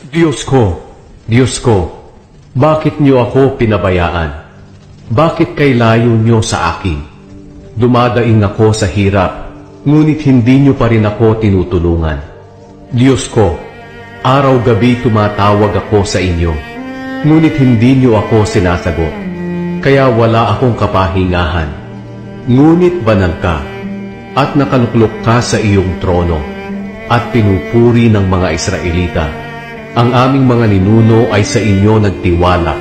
Diyos ko, bakit niyo ako pinabayaan? Bakit kay layo niyo sa akin? Dumadaing ako sa hirap, ngunit hindi niyo pa rin ako tinutulungan. Diyos ko, araw-gabi tumatawag ako sa inyo, ngunit hindi niyo ako sinasagot. Kaya wala akong kapahingahan. Ngunit banal ka, at nakaluklok ka sa iyong trono, at pinupuri ng mga Israelita. Ang aming mga ninuno ay sa inyo nagtiwala,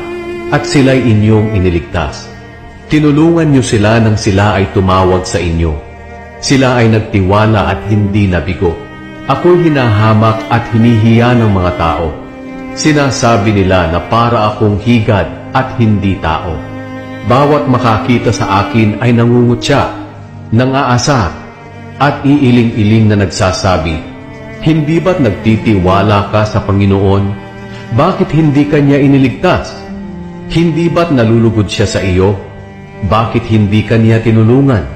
at sila'y inyong iniligtas. Tinulungan niyo sila nang sila ay tumawag sa inyo. Sila ay nagtiwala at hindi nabigo. Ako'y hinahamak at hinihiya ng mga tao. Sinasabi nila na para akong higad at hindi tao. Bawat makakita sa akin ay nangungutya, nangaasa, at iiling-iling na nagsasabi, "Hindi ba't nagtitiwala ka sa Panginoon? Bakit hindi kanya iniligtas? Hindi ba't nalulugod siya sa iyo? Bakit hindi kanya tinulungan?"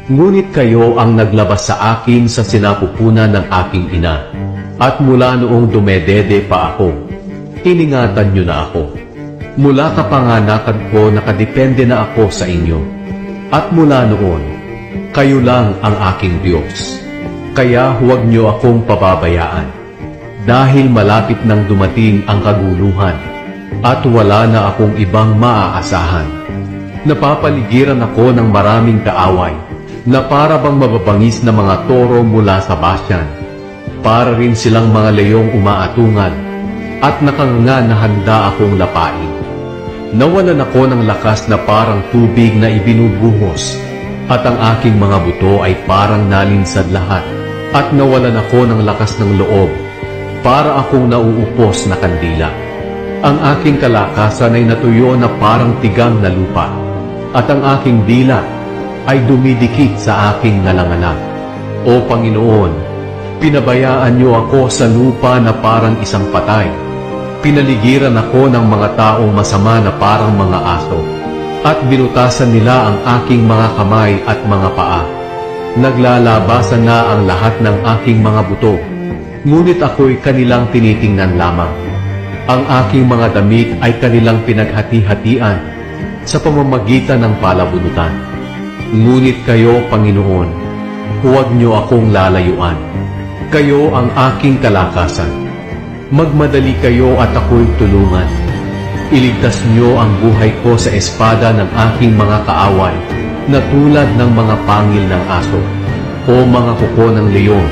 Ngunit kayo ang naglabas sa akin sa sinapupunan ng aking ina, at mula noong dumedede pa ako, iningatan niyo na ako. Mula kapanganakan ko nakadepende na ako sa inyo, at mula noon, kayo lang ang aking Diyos. Kaya huwag niyo akong pababayaan, dahil malapit nang dumating ang kaguluhan, at wala na akong ibang maaasahan. Napapaligiran ako ng maraming kaaway, na para bang mababangis na mga toro mula sa Bashan. Para rin silang mga leyong umaatungan, at nakanganga na handa akong lapain. Nawalan ako ng lakas na parang tubig na ibinubuhos, at ang aking mga buto ay parang nalinsad lahat, at nawalan ako ng lakas ng loob, para akong nauupos na kandila. Ang aking kalakasan ay natuyo na parang tigang na lupa, at ang aking dila ay dumidikit sa aking ngalanganak. O Panginoon, pinabayaan niyo ako sa lupa na parang isang patay. Pinaligiran ako ng mga taong masama na parang mga aso, at binutasan nila ang aking mga kamay at mga paa. Naglalabasan na ang lahat ng aking mga buto, ngunit ako'y kanilang tinitingnan lamang. Ang aking mga damit ay kanilang pinaghati-hatian sa pamamagitan ng palabunutan. Ngunit kayo, Panginoon, huwag niyo akong lalayuan. Kayo ang aking kalakasan. Magmadali kayo at ako'y tulungan. Iligtas niyo ang buhay ko sa espada ng aking mga kaaway, na tulad ng mga pangil ng aso, o mga kuko ng leon,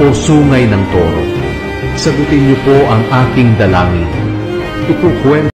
o sungay ng toro. Sagutin niyo po ang aking dalangin. Ikukwento